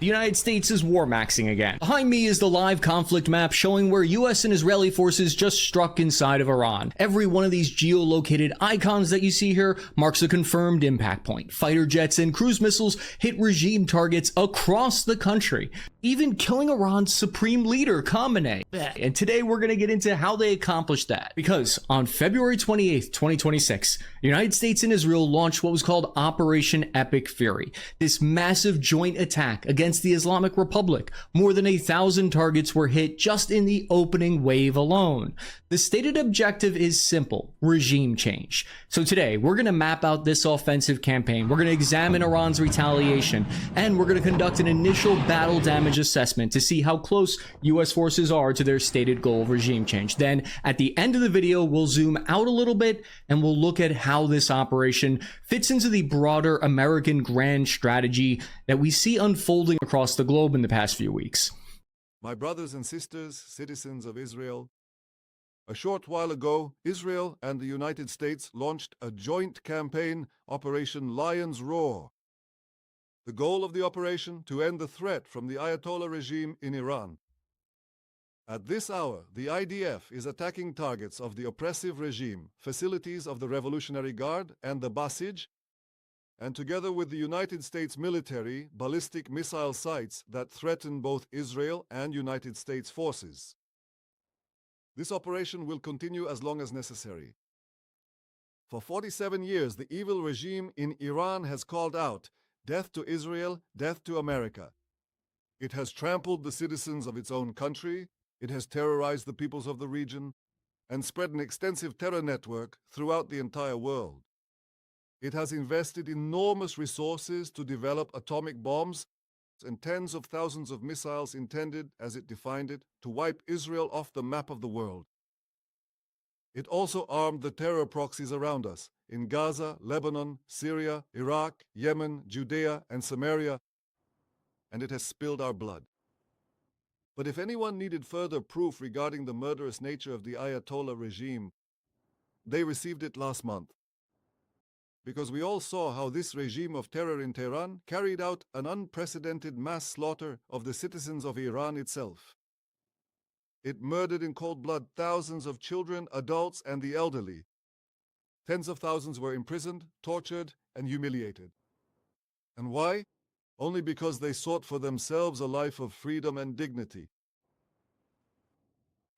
The United States is war maxing again. Behind me is the live conflict map showing where US and Israeli forces just struck inside of Iran. Every one of these geolocated icons that you see here marks a confirmed impact point. Fighter jets and cruise missiles hit regime targets across the country, even killing Iran's supreme leader, Khamenei. And today we're going to get into how they accomplished that. Because on February 28th, 2026, the United States and Israel launched what was called Operation Epic Fury. This massive joint attack against the Islamic Republic. More than 1,000 targets were hit just in the opening wave alone. The stated objective is simple: regime change. So today, we're going to map out this offensive campaign. We're going to examine Iran's retaliation, and we're going to conduct an initial battle damage assessment to see how close US forces are to their stated goal of regime change. Then, at the end of the video, we'll zoom out a little bit, and we'll look at how this operation fits into the broader American grand strategy that we see unfolding across the globe in the past few weeks. My brothers and sisters, citizens of Israel, a short while ago, Israel and the United States launched a joint campaign, Operation Lion's Roar. The goal of the operation, to end the threat from the Ayatollah regime in Iran. At this hour, the IDF is attacking targets of the oppressive regime, facilities of the Revolutionary Guard and the Basij, and together with the United States military, ballistic missile sites that threaten both Israel and United States forces. This operation will continue as long as necessary. For 47 years, the evil regime in Iran has called out, "Death to Israel, death to America." It has trampled the citizens of its own country, it has terrorized the peoples of the region, and spread an extensive terror network throughout the entire world. It has invested enormous resources to develop atomic bombs and tens of thousands of missiles intended, as it defined it, to wipe Israel off the map of the world. It also armed the terror proxies around us in Gaza, Lebanon, Syria, Iraq, Yemen, Judea, and Samaria, and it has spilled our blood. But if anyone needed further proof regarding the murderous nature of the Ayatollah regime, they received it last month. Because we all saw how this regime of terror in Tehran carried out an unprecedented mass slaughter of the citizens of Iran itself. It murdered in cold blood thousands of children, adults, and the elderly. Tens of thousands were imprisoned, tortured, and humiliated. And why? Only because they sought for themselves a life of freedom and dignity.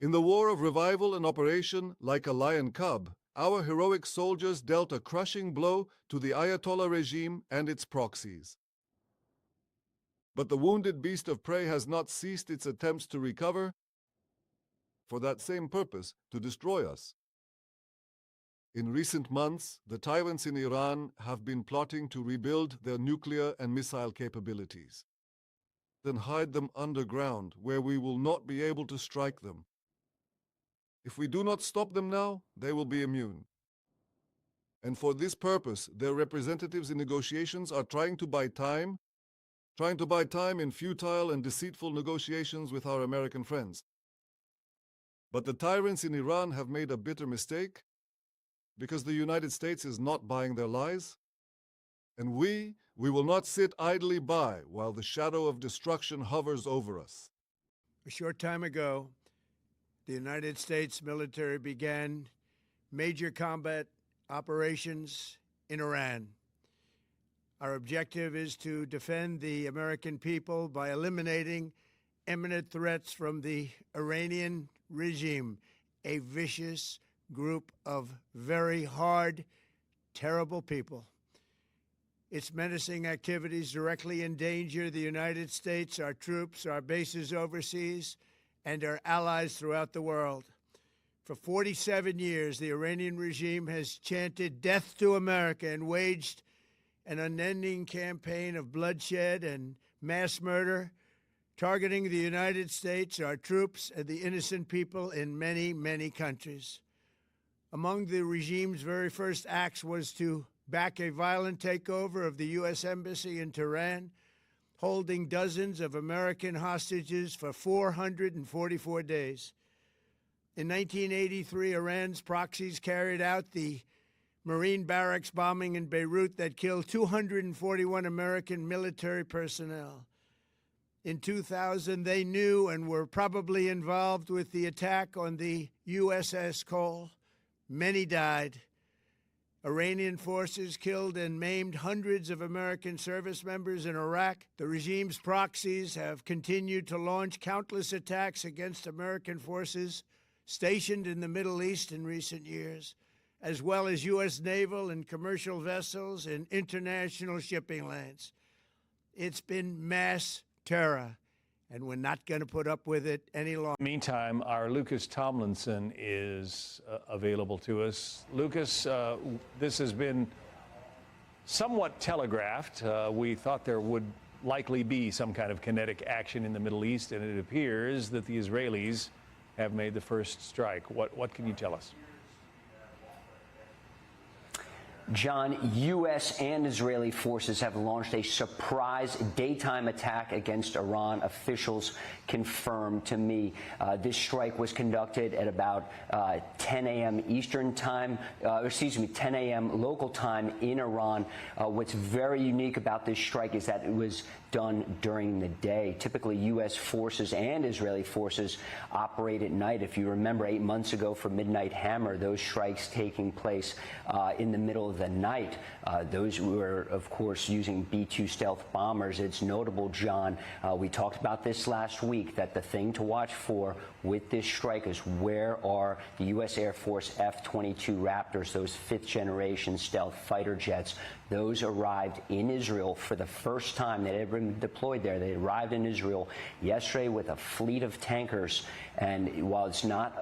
In the war of revival and operation, like a lion cub, our heroic soldiers dealt a crushing blow to the Ayatollah regime and its proxies. But the wounded beast of prey has not ceased its attempts to recover, for that same purpose, to destroy us. In recent months, the tyrants in Iran have been plotting to rebuild their nuclear and missile capabilities, then hide them underground where we will not be able to strike them. If we do not stop them now, they will be immune. And for this purpose, their representatives in negotiations are trying to buy time in futile and deceitful negotiations with our American friends. But the tyrants in Iran have made a bitter mistake, because the United States is not buying their lies, and we will not sit idly by while the shadow of destruction hovers over us. A short time ago, the United States military began major combat operations in Iran. Our objective is to defend the American people by eliminating imminent threats from the Iranian regime, a vicious group of very hard, terrible people. Its menacing activities directly endanger the United States, our troops, our bases overseas, and our allies throughout the world. For 47 years, the Iranian regime has chanted "Death to America" and waged an unending campaign of bloodshed and mass murder, targeting the United States, our troops, and the innocent people in many, many countries. Among the regime's very first acts was to back a violent takeover of the U.S. Embassy in Tehran, holding dozens of American hostages for 444 days. In 1983, Iran's proxies carried out the Marine barracks bombing in Beirut that killed 241 American military personnel. In 2000, they knew and were probably involved with the attack on the USS Cole. Many died. Iranian forces killed and maimed hundreds of American service members in Iraq. The regime's proxies have continued to launch countless attacks against American forces stationed in the Middle East in recent years, as well as U.S. naval and commercial vessels in international shipping lanes. It's been mass terror, and we're not going to put up with it any longer. Meantime, our Lucas Tomlinson is available to us. Lucas, this has been somewhat telegraphed. We thought there would likely be some kind of kinetic action in the Middle East, and it appears that the Israelis have made the first strike. What can you tell us? John, U.S. and Israeli forces have launched a surprise daytime attack against Iran. Officials confirmed to me this strike was conducted at about 10 a.m. Eastern time, 10 a.m. local time in Iran. What's very unique about this strike is that it was done during the day. Typically, U.S. forces and Israeli forces operate at night. If you remember 8 months ago for Midnight Hammer, those strikes taking place in the middle of the night. Those were, of course, using B-2 stealth bombers. It's notable, John, we talked about this last week, that the thing to watch for with this strike is where are the U.S. Air Force F-22 Raptors, those fifth-generation stealth fighter jets. Those arrived in Israel for the first time. They'd ever been deployed there. They arrived in Israel yesterday with a fleet of tankers. And while it's not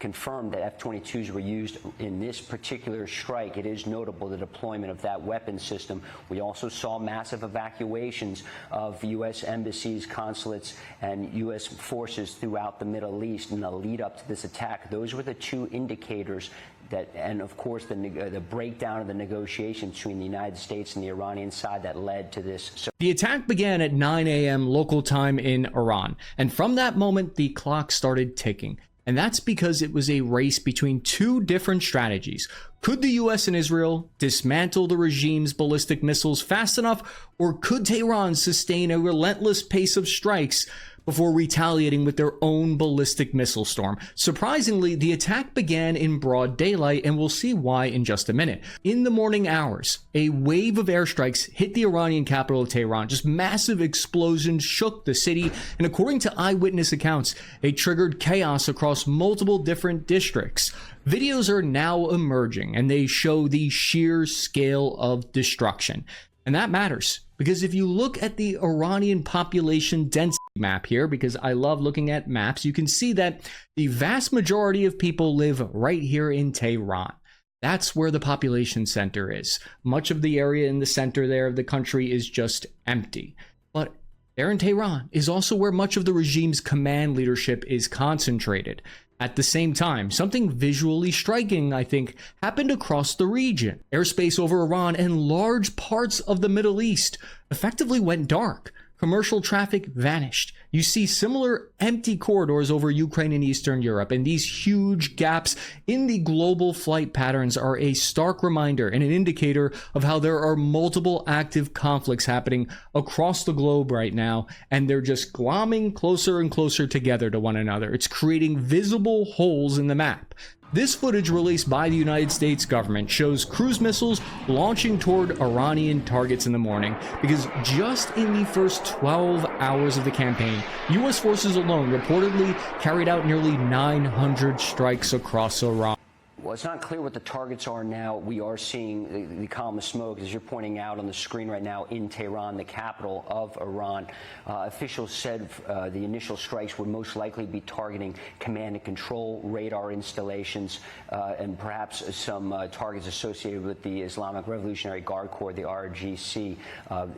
confirmed that F-22s were used in this particular strike, it is notable the deployment of that weapon system. We also saw massive evacuations of U.S. embassies, consulates, and U.S. forces throughout the Middle East in the lead up to this attack. Those were the two indicators that, and of course, the breakdown of the negotiations between the United States and the Iranian side that led to this. The attack began at 9 a.m. local time in Iran, and from that moment, the clock started ticking. And that's because it was a race between two different strategies. Could the US and Israel dismantle the regime's ballistic missiles fast enough, or could Tehran sustain a relentless pace of strikes before retaliating with their own ballistic missile storm? Surprisingly, the attack began in broad daylight, and we'll see why in just a minute. In the morning hours, a wave of airstrikes hit the Iranian capital of Tehran. Just massive explosions shook the city, and according to eyewitness accounts, it triggered chaos across multiple different districts. Videos are now emerging, and they show the sheer scale of destruction. And that matters, because if you look at the Iranian population density map here, because I love looking at maps, you can see that the vast majority of people live right here in Tehran. That's where the population center is. Much of the area in the center there of the country is just empty. But there in Tehran is also where much of the regime's command leadership is concentrated. At the same time, something visually striking, I think, happened across the region. Airspace over Iran and large parts of the Middle East effectively went dark. Commercial traffic vanished. You see similar empty corridors over Ukraine and Eastern Europe, and these huge gaps in the global flight patterns are a stark reminder and an indicator of how there are multiple active conflicts happening across the globe right now, and they're just glomming closer and closer together to one another. It's creating visible holes in the map. This footage released by the United States government shows cruise missiles launching toward Iranian targets in the morning, because just in the first 12 hours of the campaign, U.S. forces alone reportedly carried out nearly 900 strikes across Iran. Well, it's not clear what the targets are now. We are seeing the column of smoke, as you're pointing out on the screen right now, in Tehran, the capital of Iran. Officials said the initial strikes would most likely be targeting command and control radar installations and perhaps some targets associated with the Islamic Revolutionary Guard Corps, the RGC.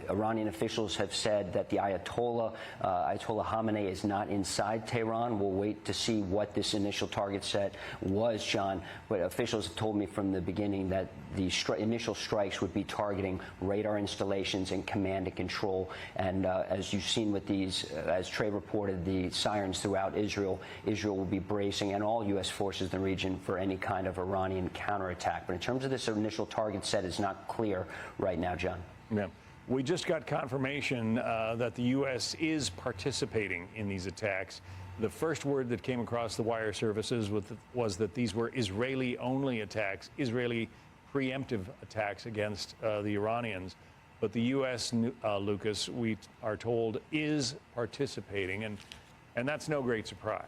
Iranian officials have said that the Ayatollah Khamenei is not inside Tehran. We'll wait to see what this initial target set was, John. But officials have told me from the beginning that the initial strikes would be targeting radar installations and command and control. And as you've seen with these, as Trey reported, the sirens throughout Israel, Israel will be bracing, and all U.S. forces in the region, for any kind of Iranian counterattack. But in terms of this initial target set, it's not clear right now, John. Yeah. We just got confirmation that the U.S. is participating in these attacks. The first word that came across the wire services was that these were Israeli-only attacks, Israeli preemptive attacks against the Iranians. But the U.S., Lucas, we are told, is participating, and that's no great surprise.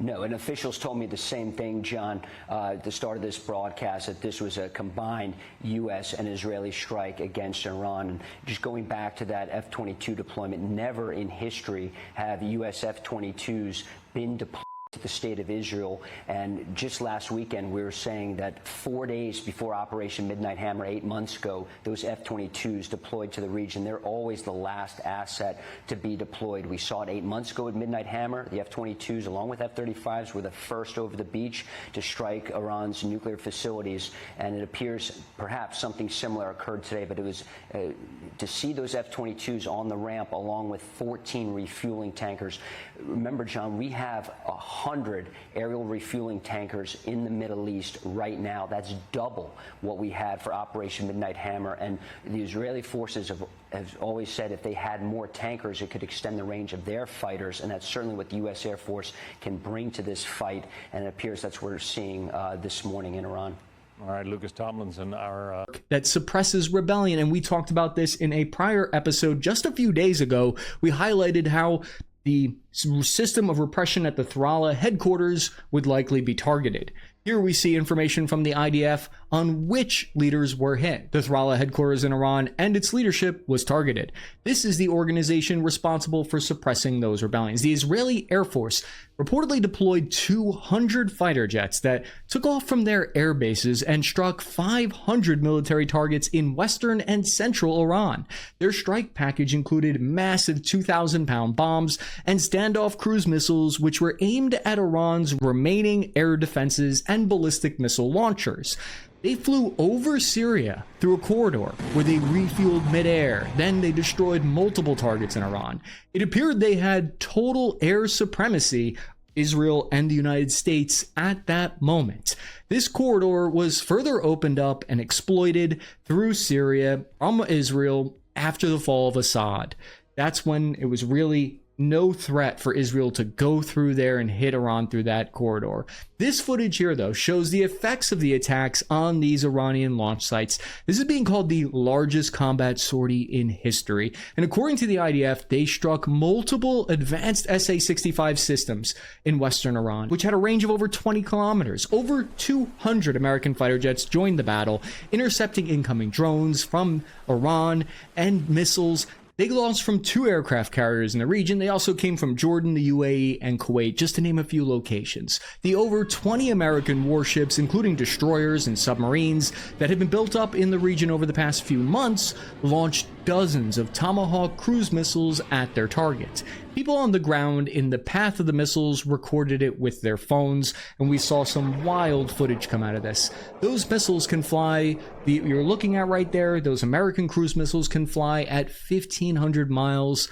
No, and officials told me the same thing, John, at the start of this broadcast, that this was a combined U.S. and Israeli strike against Iran. And just going back to that F-22 deployment, never in history have U.S. F-22s been deployed to the state of Israel. And just last weekend, we were saying that 4 days before Operation Midnight Hammer, 8 months ago, those F-22s deployed to the region. They're always the last asset to be deployed. We saw it 8 months ago at Midnight Hammer. The F-22s, along with F-35s, were the first over the beach to strike Iran's nuclear facilities. And it appears perhaps something similar occurred today, but it was to see those F-22s on the ramp along with 14 refueling tankers. Remember, John, we have 100 aerial refueling tankers in the Middle East right now. That's double what we had for Operation Midnight Hammer. And the Israeli forces have always said if they had more tankers, it could extend the range of their fighters. And that's certainly what the U.S. Air Force can bring to this fight. And it appears that's what we're seeing this morning in Iran. All right, Lucas Tomlinson, our that suppresses rebellion. And we talked about this in a prior episode just a few days ago. We highlighted how the system of repression at the Thrala headquarters would likely be targeted. Here we see information from the IDF on which leaders were hit. The Thrala headquarters in Iran and its leadership was targeted. This is the organization responsible for suppressing those rebellions. The Israeli Air Force reportedly deployed 200 fighter jets that took off from their air bases and struck 500 military targets in western and central Iran. Their strike package included massive 2,000-pound bombs and standoff cruise missiles, which were aimed at Iran's remaining air defenses and ballistic missile launchers. They flew over Syria through a corridor where they refueled midair. Then they destroyed multiple targets in Iran. It appeared they had total air supremacy, Israel and the United States, at that moment. This corridor was further opened up and exploited through Syria from Israel after the fall of Assad. That's when it was really no threat for Israel to go through there and hit Iran through that corridor. This footage here, though, shows the effects of the attacks on these Iranian launch sites. This is being called the largest combat sortie in history. And according to the IDF, they struck multiple advanced SA-65 systems in western Iran, which had a range of over 20 kilometers. Over 200 American fighter jets joined the battle, intercepting incoming drones from Iran and missiles. They launched from 2 aircraft carriers in the region. They also came from Jordan, the UAE, and Kuwait, just to name a few locations. The over 20 American warships, including destroyers and submarines, that had been built up in the region over the past few months, launched dozens of Tomahawk cruise missiles at their targets. People on the ground in the path of the missiles recorded it with their phones, and we saw some wild footage come out of this. Those missiles can fly, you're looking at right there, those American cruise missiles can fly at 1,500 miles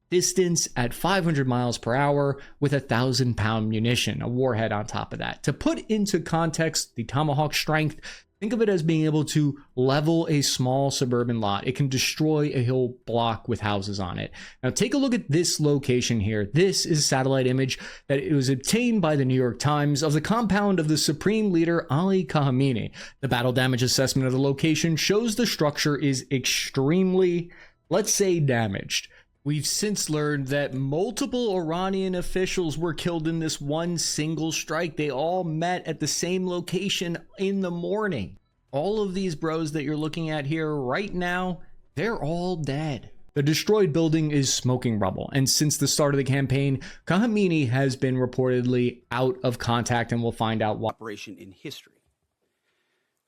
distance at 500 miles per hour with 1,000-pound munition, a warhead on top of that. To put into context the Tomahawk strength, think of it as being able to level a small suburban lot. It can destroy a whole block with houses on it. Now take a look at this location here. This is a satellite image that it was obtained by the New York Times of the compound of the Supreme Leader Ali Khamenei. The battle damage assessment of the location shows the structure is extremely, let's say, damaged. We've since learned that multiple Iranian officials were killed in this one single strike. They all met at the same location in the morning. All of these bros that you're looking at here right now, they're all dead. The destroyed building is smoking rubble, and since the start of the campaign, Khamenei has been reportedly out of contact, and we'll find out why. Operation in history.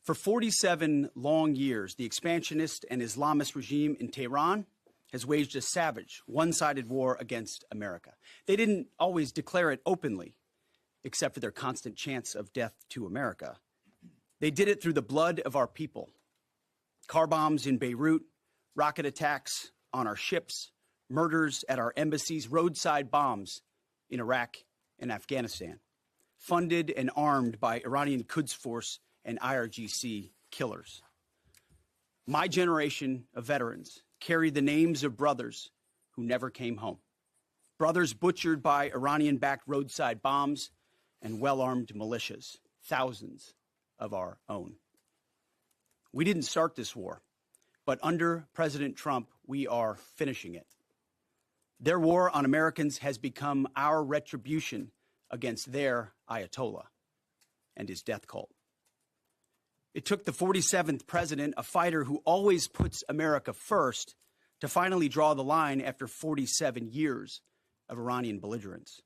For 47 long years, the expansionist and Islamist regime in Tehran has waged a savage, one-sided war against America. They didn't always declare it openly, except for their constant chants of death to America. They did it through the blood of our people. Car bombs in Beirut, rocket attacks on our ships, murders at our embassies, roadside bombs in Iraq and Afghanistan, funded and armed by Iranian Quds Force and IRGC killers. My generation of veterans carry the names of brothers who never came home. Brothers butchered by Iranian-backed roadside bombs and well-armed militias, thousands of our own. We didn't start this war, but under President Trump, we are finishing it. Their war on Americans has become our retribution against their Ayatollah and his death cult. It took the 47th president, a fighter who always puts America first, to finally draw the line after 47 years of Iranian belligerence.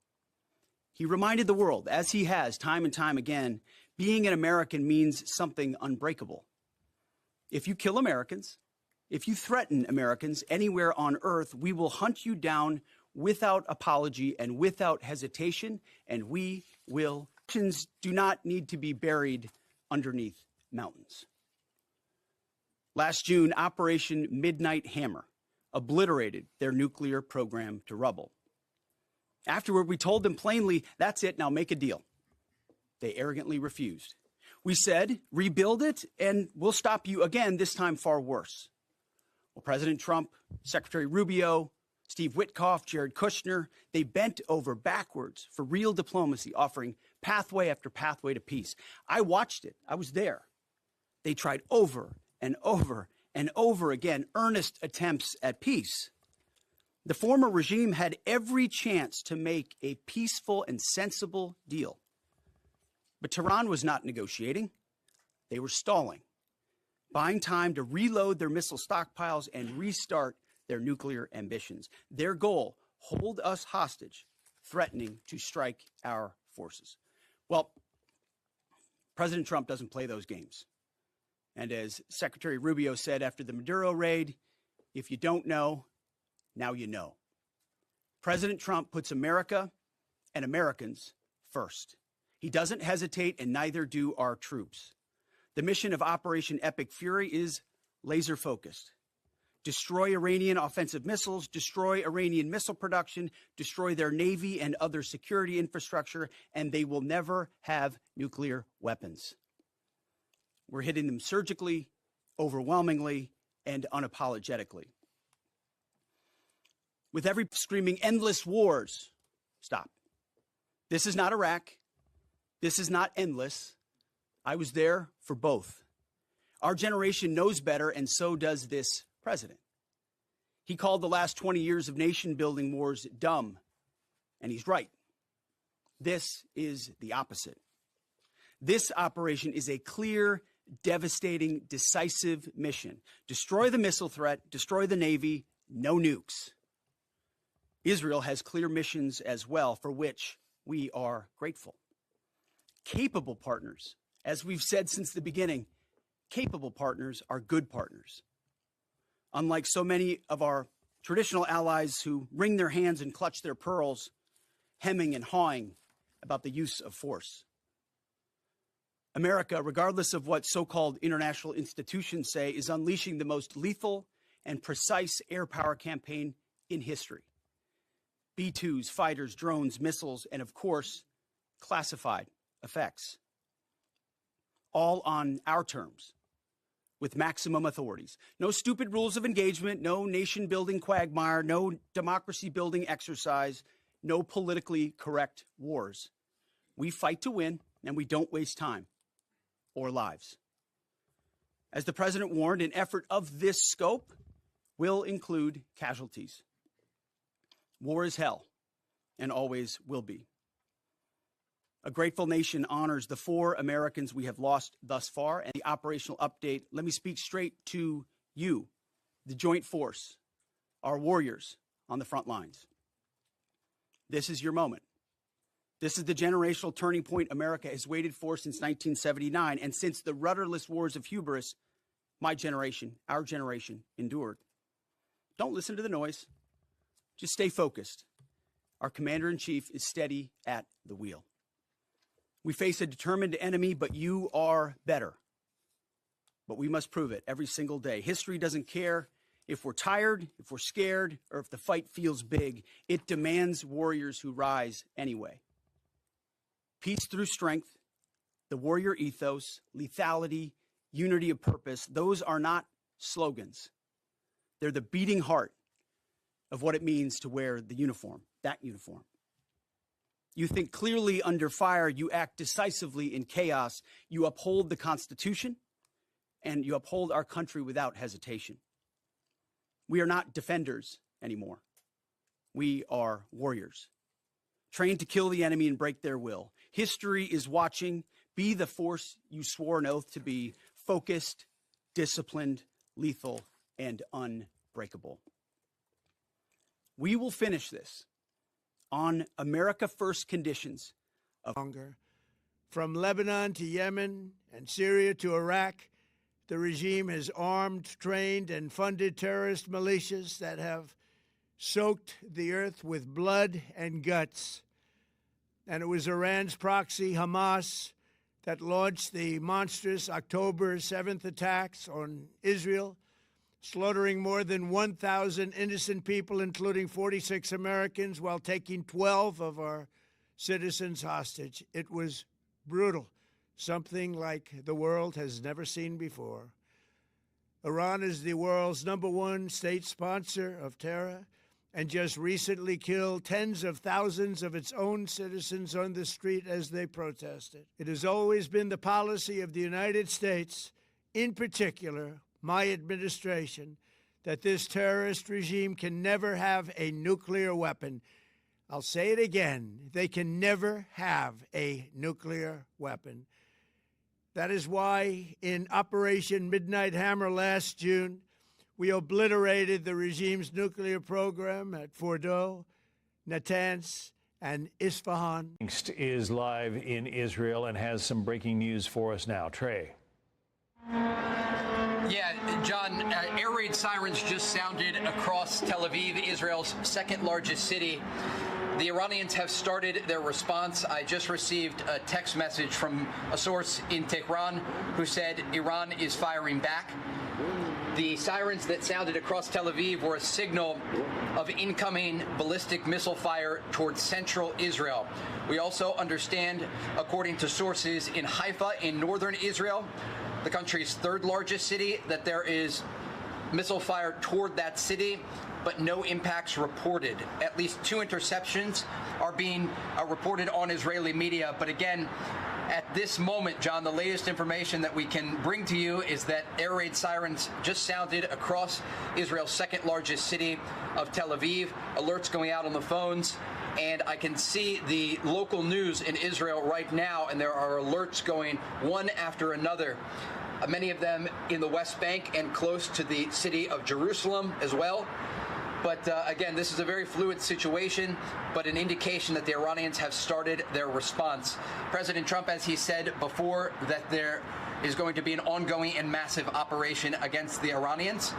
He reminded the world, as he has time and time again, being an American means something unbreakable. If you kill Americans, if you threaten Americans anywhere on earth, we will hunt you down without apology and without hesitation, and we will. Nations do not need to be buried underneath mountains. Last June, Operation Midnight Hammer obliterated their nuclear program to rubble. Afterward, we told them plainly, that's it, now make a deal. They arrogantly refused. We said, rebuild it, and we'll stop you again, this time far worse. Well, President Trump, Secretary Rubio, Steve Witkoff, Jared Kushner, they bent over backwards for real diplomacy, offering pathway after pathway to peace. I watched it. I was there. They tried over and over and over again earnest attempts at peace. The former regime had every chance to make a peaceful and sensible deal. But Tehran was not negotiating. They were stalling, buying time to reload their missile stockpiles and restart their nuclear ambitions. Their goal, hold us hostage, threatening to strike our forces. Well, President Trump doesn't play those games. And as Secretary Rubio said after the Maduro raid, if you don't know, now you know. President Trump puts America and Americans first. He doesn't hesitate, and neither do our troops. The mission of Operation Epic Fury is laser focused. Destroy Iranian offensive missiles, destroy Iranian missile production, destroy their navy and other security infrastructure, and they will never have nuclear weapons. We're hitting them surgically, overwhelmingly, and unapologetically. With every screaming endless wars, stop. This is not Iraq. This is not endless. I was there for both. Our generation knows better, and so does this president. He called the last 20 years of nation-building wars dumb, and he's right. This is the opposite. This operation is a clear, devastating, decisive mission. Destroy the missile threat, destroy the Navy, no nukes. Israel has clear missions as well, for which we are grateful. Capable partners, as we've said since the beginning, capable partners are good partners. Unlike so many of our traditional allies who wring their hands and clutch their pearls, hemming and hawing about the use of force. America, regardless of what so-called international institutions say, is unleashing the most lethal and precise air power campaign in history. B-2s, fighters, drones, missiles, and of course, classified effects. All on our terms, with maximum authorities. No stupid rules of engagement, no nation-building quagmire, no democracy-building exercise, no politically correct wars. We fight to win, and we don't waste time or lives. As the president warned, an effort of this scope will include casualties. War is hell, and always will be. A grateful nation honors the 4 Americans we have lost thus far, and the operational update. Let me speak straight to you, the Joint Force, our warriors on the front lines. This is your moment. This is the generational turning point America has waited for since 1979, and since the rudderless wars of hubris, my generation, our generation, endured. Don't listen to the noise. Just stay focused. Our commander-in-chief is steady at the wheel. We face a determined enemy, but you are better. But we must prove it every single day. History doesn't care if we're tired, if we're scared, or if the fight feels big. It demands warriors who rise anyway. Peace through strength, the warrior ethos, lethality, unity of purpose, those are not slogans. They're the beating heart of what it means to wear the uniform, that uniform. You think clearly under fire, you act decisively in chaos, you uphold the Constitution, and you uphold our country without hesitation. We are not defenders anymore. We are warriors, trained to kill the enemy and break their will. History is watching. Be the force you swore an oath to be: focused, disciplined, lethal, and unbreakable. We will finish this on America First conditions of longer. From Lebanon to Yemen and Syria to Iraq, the regime has armed, trained, and funded terrorist militias that have soaked the earth with blood and guts. And it was Iran's proxy, Hamas, that launched the monstrous October 7th attacks on Israel, slaughtering more than 1,000 innocent people, including 46 Americans, while taking 12 of our citizens hostage. It was brutal, something like the world has never seen before. Iran is the world's #1 state sponsor of terror and just recently killed tens of thousands of its own citizens on the street as they protested. It has always been the policy of the United States, in particular my administration, that this terrorist regime can never have a nuclear weapon. I'll say it again, they can never have a nuclear weapon. That is why in Operation Midnight Hammer last June, we obliterated the regime's nuclear program at Fordow, Natanz, and Isfahan. Is live in Israel and has some breaking news for us now. Trey. Yeah, John, air raid sirens just sounded across Tel Aviv, Israel's second largest city. The Iranians have started their response. I just received a text message from a source in Tehran who said Iran is firing back. The sirens that sounded across Tel Aviv were a signal of incoming ballistic missile fire towards central Israel. We also understand, according to sources in Haifa in northern Israel, the country's third largest city, that there is missile fire toward that city, but no impacts reported. At least 2 interceptions are being reported on Israeli media. But again, at this moment, John, the latest information that we can bring to you is that air raid sirens just sounded across Israel's second largest city of Tel Aviv. Alerts going out on the phones. And I can see the local news in Israel right now, and there are alerts going one after another. Many of them in the West Bank and close to the city of Jerusalem as well. But again, this is a very fluid situation, but an indication that the Iranians have started their response. President Trump, as he said before, that there is going to be an ongoing and massive operation against the Iranians.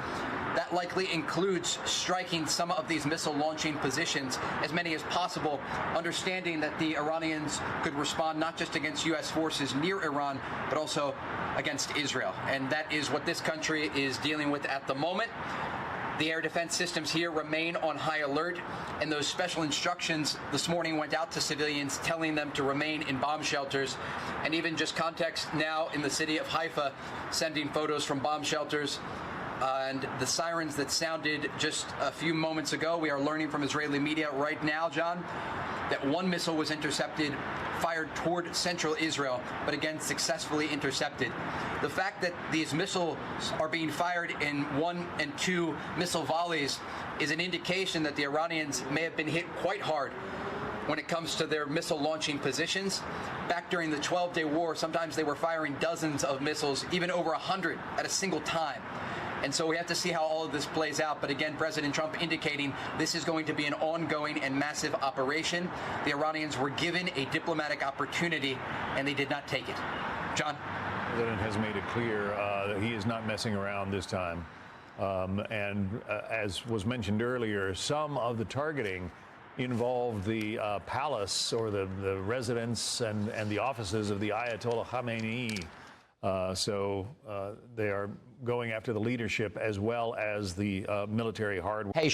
That likely includes striking some of these missile launching positions, as many as possible, understanding that the Iranians could respond not just against U.S. forces near Iran, but also against Israel. And that is what this country is dealing with at the moment. The air defense systems here remain on high alert, and those special instructions this morning went out to civilians, telling them to remain in bomb shelters. And even just context now in the city of Haifa, sending photos from bomb shelters. And the sirens that sounded just a few moments ago, we are learning from Israeli media right now, John, that one missile was intercepted, fired toward central Israel, but again, successfully intercepted. The fact that these missiles are being fired in 1 and 2 missile volleys is an indication that the Iranians may have been hit quite hard when it comes to their missile launching positions. Back during the 12-day war, sometimes they were firing dozens of missiles, even over 100 at a single time. And so we have to see how all of this plays out. But again, President Trump indicating this is going to be an ongoing and massive operation. The Iranians were given a diplomatic opportunity, and they did not take it. John? The president has made it clear that he is not messing around this time. As was mentioned earlier, some of the targeting involved the palace or the residence and the offices of the Ayatollah Khamenei. So they are going after the leadership as well as the military hardware. Hey,